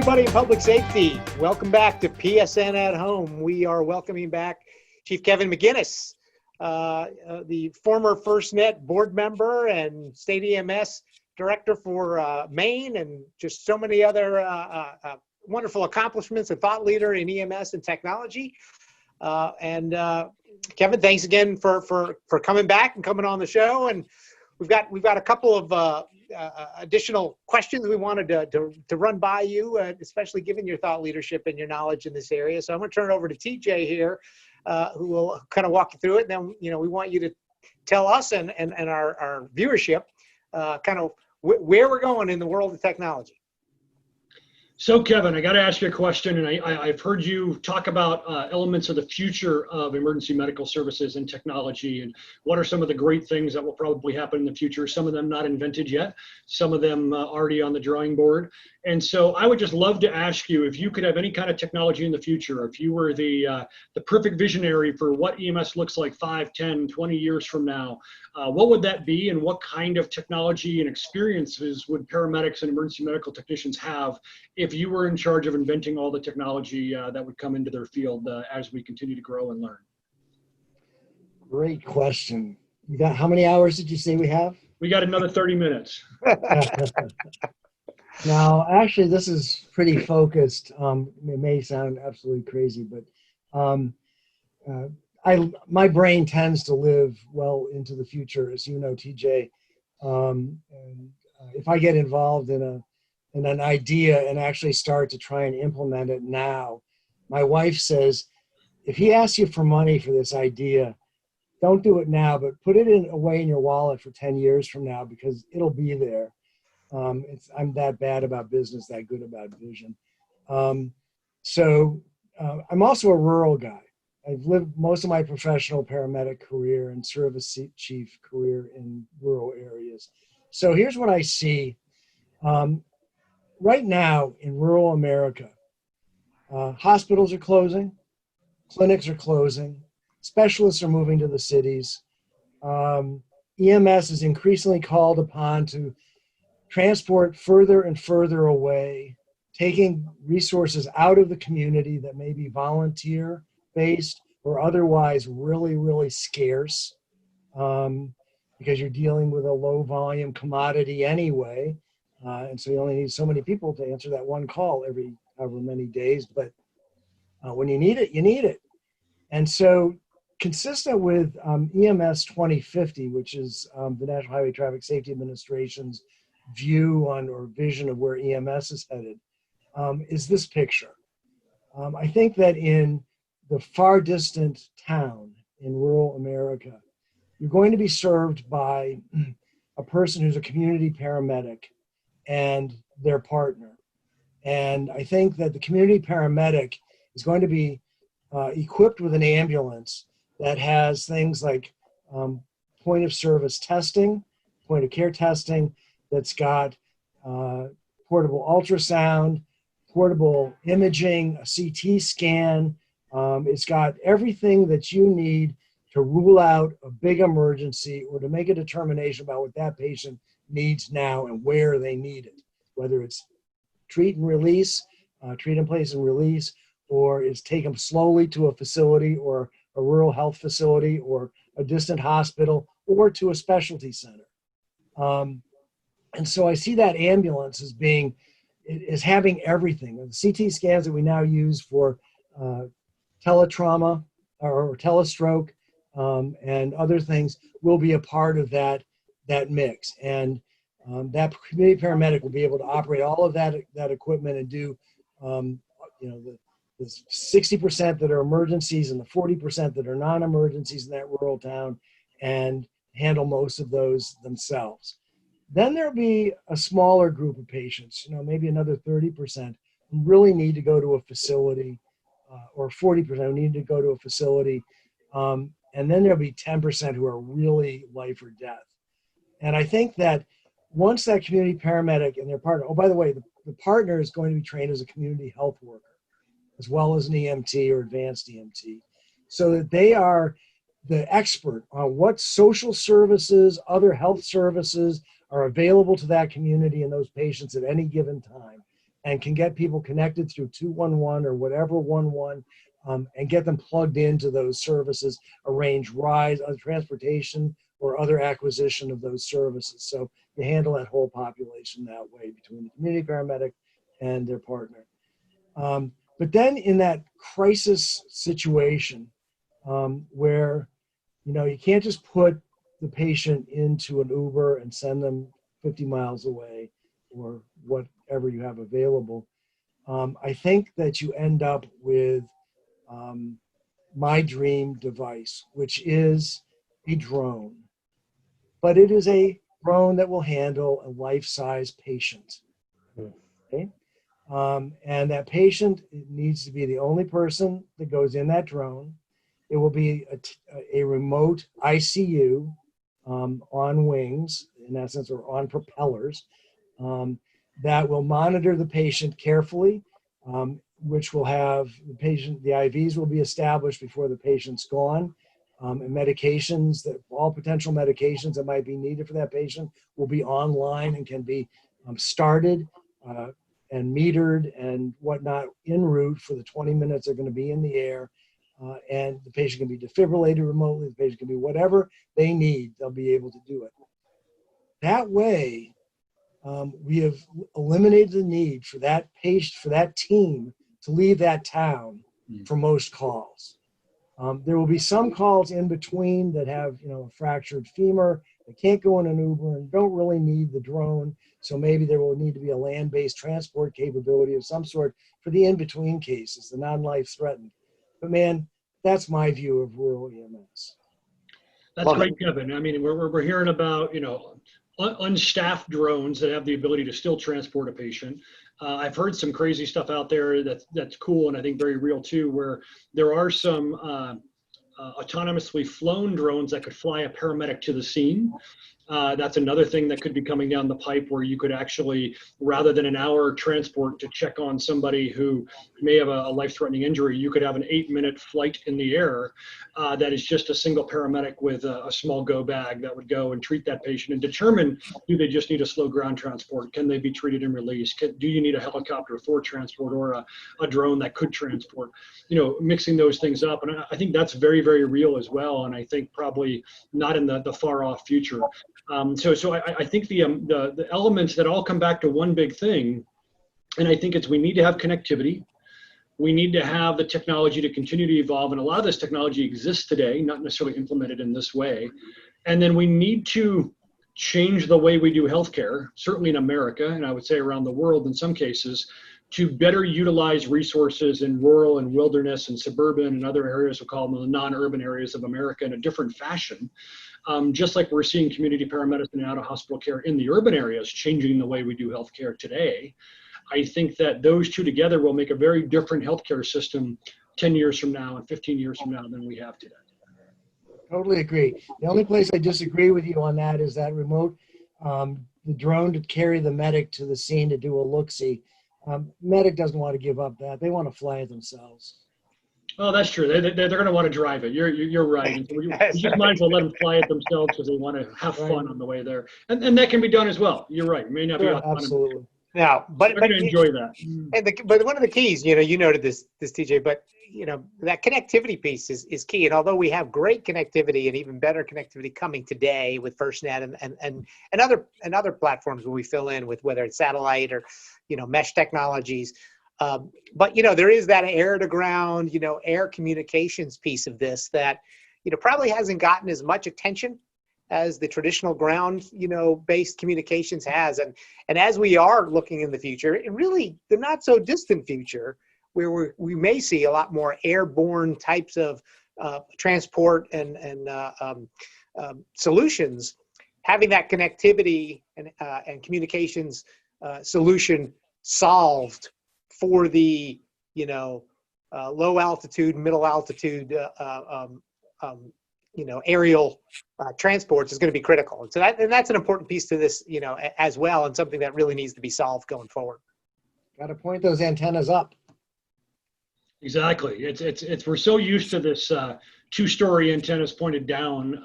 everybody in public safety. Welcome back to PSN at Home. We are welcoming back Chief Kevin McGinnis, the former FirstNet board member and state EMS director for Maine, and just so many other wonderful accomplishments, and thought leader in EMS and technology. Kevin, thanks again for coming back and coming on the show. And we've got a couple of additional questions we wanted to run by you, especially given your thought leadership and your knowledge in this area. So I'm going to turn it over to TJ here, who will kind of walk you through it. And then, we want you to tell us and our viewership kind of where we're going in the world of technology. So Kevin, I got to ask you a question, and I've heard you talk about elements of the future of emergency medical services and technology, and what are some of the great things that will probably happen in the future. Some of them not invented yet, some of them already on the drawing board. And so I would just love to ask you, if you could have any kind of technology in the future, if you were the perfect visionary for what EMS looks like 5, 10, 20 years from now, what would that be, and what kind of technology and experiences would paramedics and emergency medical technicians have if you were in charge of inventing all the technology that would come into their field as we continue to grow and learn? Great question. You got, how many hours did you say we have? We got another 30 minutes. Now, actually, this is pretty focused. It may sound absolutely crazy, but my brain tends to live well into the future, as you know, TJ. If I get involved in an idea and actually start to try and implement it now, my wife says, if he asks you for money for this idea, don't do it now, but put it away in your wallet for 10 years from now, because it'll be there. I'm that bad about business, that good about vision. I'm also a rural guy. I've lived most of my professional paramedic career and service chief career in rural areas. So here's what I see. Right now in rural America, hospitals are closing, clinics are closing, specialists are moving to the cities. EMS is increasingly called upon to transport further and further away, taking resources out of the community that may be volunteer-based or otherwise really, really scarce, because you're dealing with a low-volume commodity anyway. And so you only need so many people to answer that one call every however many days. But when you need it, you need it. And so consistent with EMS 2050, which is the National Highway Traffic Safety Administration's view on or vision of where EMS is headed, is this picture. I think that in the far distant town in rural America, you're going to be served by a person who's a community paramedic and their partner. And I think that the community paramedic is going to be equipped with an ambulance that has things like point of service testing, point of care testing, that's got portable ultrasound, portable imaging, a CT scan. It's got everything that you need to rule out a big emergency or to make a determination about what that patient needs now and where they need it, whether it's treat and release, treat in place and release, or is take them slowly to a facility or a rural health facility or a distant hospital or to a specialty center. And so I see that ambulance as having everything. The CT scans that we now use for teletrauma or telestroke and other things will be a part of that mix. And that community paramedic will be able to operate all of that equipment and do, the 60% that are emergencies and the 40% that are non-emergencies in that rural town, and handle most of those themselves. Then there'll be a smaller group of patients, maybe another 30% who really need to go to a facility, or 40% who need to go to a facility. And then there'll be 10% who are really life or death. And I think that once that community paramedic and their partner, oh, by the way, the partner is going to be trained as a community health worker, as well as an EMT or advanced EMT, so that they are the expert on what social services, other health services are available to that community and those patients at any given time. and can get people connected through 211 or whatever 11, and get them plugged into those services, arrange rides, transportation, or other acquisition of those services. So you handle that whole population that way between the community paramedic and their partner. But then in that crisis situation, where you can't just put the patient into an Uber and send them 50 miles away or whatever you have available, I think that you end up with my dream device, which is a drone. But it is a drone that will handle a life-size patient. Okay? And that patient needs to be the only person that goes in that drone. It will be a remote ICU on wings, in essence, or on propellers, that will monitor the patient carefully, which will have the IVs will be established before the patient's gone. And medications, all potential medications that might be needed for that patient will be online and can be started and metered and whatnot en route for the 20 minutes they're going to be in the air. And the patient can be defibrillated remotely, the patient can be whatever they need, they'll be able to do it. That way, we have eliminated the need for that patient, for that team to leave that town for most calls. There will be some calls in between that have, a fractured femur. They can't go in an Uber and don't really need the drone. So maybe there will need to be a land-based transport capability of some sort for the in-between cases, the non-life-threatened. But man, that's my view of rural EMS. That's great, Kevin. I mean, we're hearing about, unstaffed drones that have the ability to still transport a patient. I've heard some crazy stuff out there that's cool and I think very real too, where there are some autonomously flown drones that could fly a paramedic to the scene. That's another thing that could be coming down the pipe, where you could actually, rather than an hour transport to check on somebody who may have a life-threatening injury, you could have an 8-minute flight in the air that is just a single paramedic with a small go bag that would go and treat that patient and determine, do they just need a slow ground transport? Can they be treated and released? Do you need a helicopter for transport, or a drone that could transport? Mixing those things up. And I think that's very, very real as well. And I think probably not in the far off future. So I think the elements that all come back to one big thing, and I think we need to have connectivity. We need to have the technology to continue to evolve, and a lot of this technology exists today, not necessarily implemented in this way. And then we need to change the way we do healthcare, certainly in America, and I would say around the world in some cases, to better utilize resources in rural and wilderness and suburban and other areas, we'll call them the non-urban areas of America, in a different fashion. Just like we're seeing community paramedicine and out-of-hospital care in the urban areas changing the way we do healthcare today, I think that those two together will make a very different healthcare system 10 years from now and 15 years from now than we have today. Totally agree. The only place I disagree with you on that is that remote, the drone to carry the medic to the scene to do a look-see. Medic doesn't want to give up that. They want to fly it themselves. Oh, that's true. They're going to want to drive it. You're right. And so we just might as well let them fly it themselves because they want to have fun on the way there. And that can be that as well. You're right. It may not be autonomous. Absolutely. Now, but going to enjoy that. But one of the keys, you noted this TJ, but that connectivity piece is key. And although we have great connectivity and even better connectivity coming today with FirstNet and other platforms where we fill in with, whether it's satellite or mesh technologies, but there is that air to ground, air communications piece of this that probably hasn't gotten as much attention as the traditional ground, based communications has. And as we are looking in the future, the not so distant future, where we may see a lot more airborne types of transport and solutions, having that connectivity and communications solution solved for the low altitude, middle altitude aerial transports is going to be critical. And so that's an important piece to this, as well, and something that really needs to be solved going forward. Got to point those antennas up. Exactly. We're so used to this two-story antennas pointed down,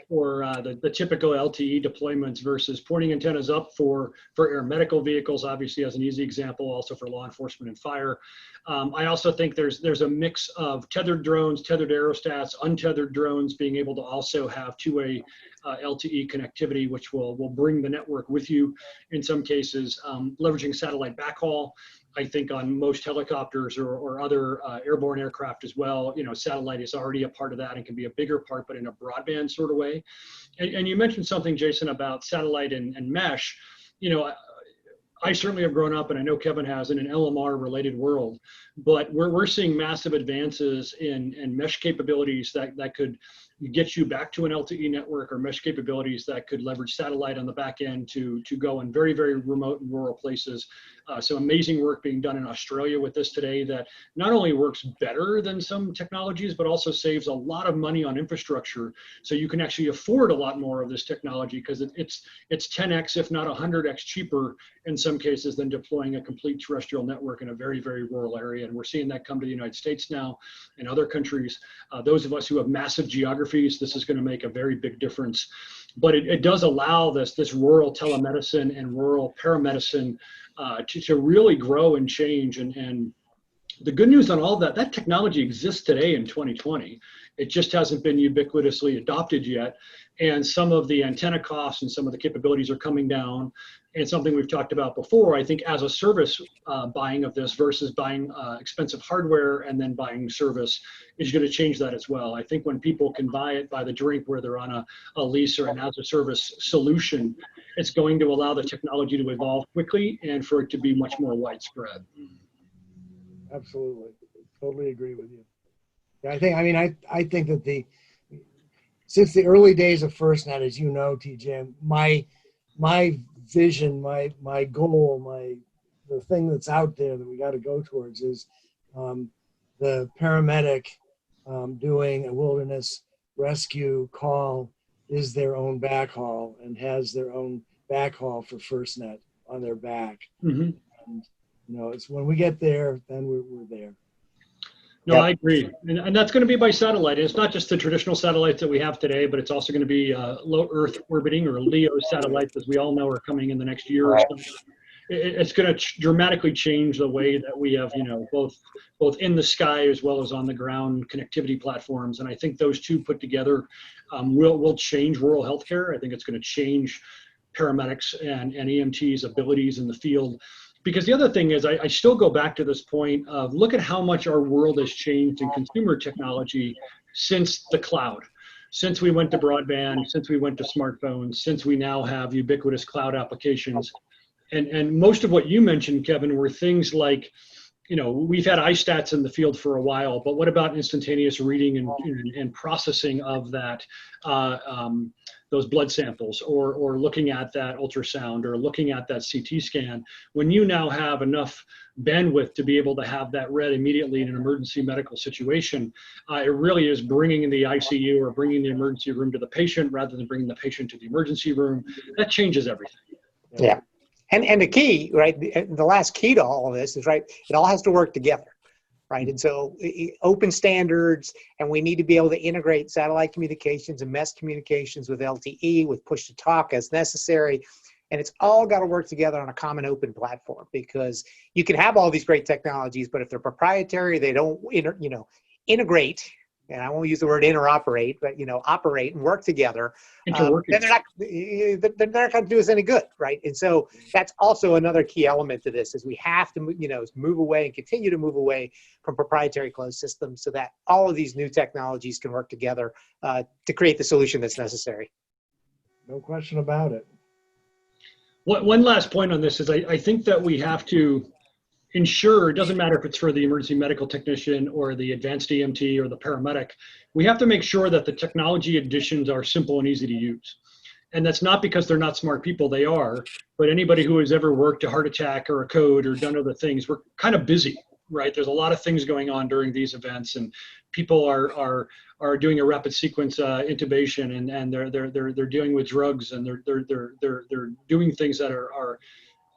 or the typical LTE deployments versus pointing antennas up for air medical vehicles, obviously as an easy example, also for law enforcement and fire. I also think there's a mix of tethered drones, tethered aerostats, untethered drones being able to also have two-way LTE connectivity, which will bring the network with you in some cases, leveraging satellite backhaul. I think on most helicopters or other airborne aircraft as well, satellite is already a part of that and can be a bigger part, but in a broadband sort of way. And you mentioned something, Jason, about satellite and mesh. I certainly have grown up, and I know Kevin has, in an LMR related world, but we're seeing massive advances in mesh capabilities that could get you back to an LTE network, or mesh capabilities that could leverage satellite on the back end to go in very, very remote and rural places. So amazing work being done in Australia with this today that not only works better than some technologies, but also saves a lot of money on infrastructure. So you can actually afford a lot more of this technology because it's 10x, if not 100x cheaper in some cases than deploying a complete terrestrial network in a very, very rural area. And we're seeing that come to the United States now and other countries. Those of us who have massive geographies, this is going to make a very big difference. But it does allow this rural telemedicine and rural paramedicine to really grow and change. And the good news on all that technology exists today in 2020. It just hasn't been ubiquitously adopted yet. And some of the antenna costs and some of the capabilities are coming down. And something we've talked about before, I think as a service buying of this versus buying expensive hardware and then buying service is going to change that as well. I think when people can buy it by the drink, where they're on a lease or an as a service solution, it's going to allow the technology to evolve quickly and for it to be much more widespread. Absolutely. Totally agree with you. Yeah, I think that since the early days of FirstNet, as you know, TJ, my vision, my goal, the thing that's out there that we got to go towards is the paramedic doing a wilderness rescue call is their own backhaul and has their own backhaul for FirstNet on their back. Mm-hmm. And, it's when we get there, then we're there. No, yep. I agree. And that's going to be by satellite. It's not just the traditional satellites that we have today, but it's also going to be low Earth orbiting, or LEO satellites, as we all know are coming in the next year or so. It's going to dramatically change the way that we have, both in the sky as well as on the ground connectivity platforms. And I think those two put together will change rural healthcare. I think it's going to change paramedics and EMTs' abilities in the field. Because the other thing is, I still go back to this point of look at how much our world has changed in consumer technology since the cloud, since we went to broadband, since we went to smartphones, since we now have ubiquitous cloud applications. And most of what you mentioned, Kevin, were things like, we've had iStats in the field for a while, but what about instantaneous reading and processing of that, those blood samples, or looking at that ultrasound, or looking at that CT scan? When you now have enough bandwidth to be able to have that read immediately in an emergency medical situation, it really is bringing the ICU or bringing the emergency room to the patient rather than bringing the patient to the emergency room. That changes everything. Yeah. And the key, right, the last key to all of this is, right, it all has to work together, right? And so open standards, and we need to be able to integrate satellite communications and mesh communications with LTE, with push to talk as necessary. And it's all got to work together on a common open platform, because you can have all these great technologies, but if they're proprietary, they don't, integrate. And I won't use the word interoperate, but operate and work together. Then they're not going to do us any good, right? And so that's also another key element to this: is we have to, move away and continue to move away from proprietary closed systems, so that all of these new technologies can work together to create the solution that's necessary. No question about it. One last point on this is I think that we have to ensure, it doesn't matter if it's for the emergency medical technician or the advanced EMT or the paramedic, we have to make sure that the technology additions are simple and easy to use. And that's not because they're not smart people, they are, but anybody who has ever worked a heart attack or a code or done other things, we're kind of busy, right? There's a lot of things going on during these events, and people are doing a rapid sequence intubation, and they're dealing with drugs, and they're doing things that are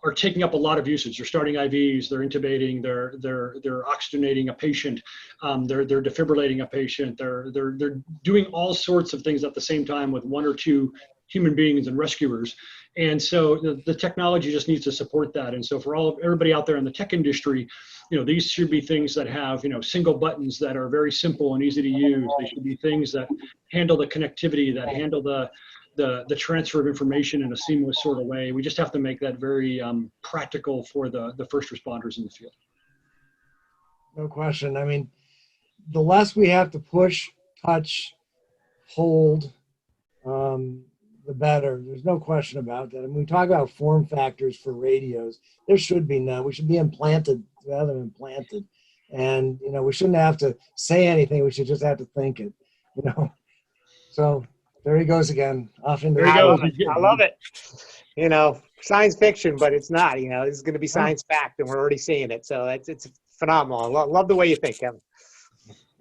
are taking up a lot of usage. They're starting IVs, they're intubating, they're oxygenating a patient, they're defibrillating a patient, they're doing all sorts of things at the same time with one or two human beings and rescuers. And so the technology just needs to support that. And so for everybody out there in the tech industry, these should be things that have, single buttons that are very simple and easy to use. They should be things that handle the connectivity, that handle the transfer of information in a seamless sort of way. We just have to make that very practical for the first responders in the field. No question. I mean, the less we have to push, touch, hold, the better. There's no question about that. And when we talk about form factors for radios, there should be none. We should be implanted rather than implanted. And, we shouldn't have to say anything. We should just have to think it, So there he goes again. Off into There he I goes. love it. Science fiction, but it's not. This is going to be science fact, and we're already seeing it. So it's phenomenal. Love the way you think, Kevin.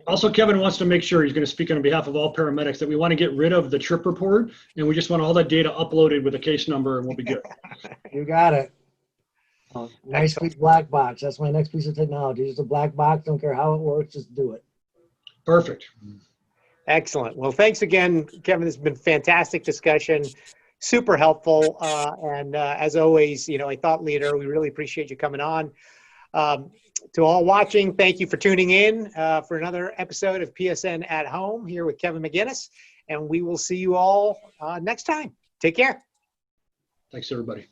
Also, Kevin wants to make sure, he's going to speak on behalf of all paramedics, that we want to get rid of the trip report, and we just want all that data uploaded with a case number, and we'll be good. You got it. Nice big black box. That's my next piece of technology. Just a black box. Don't care how it works. Just do it. Perfect. Excellent. Well, thanks again, Kevin. This has been fantastic discussion. Super helpful. And as always, a thought leader. We really appreciate you coming on. To all watching, thank you for tuning in for another episode of PSN at Home here with Kevin McGinnis. And we will see you all next time. Take care. Thanks, everybody.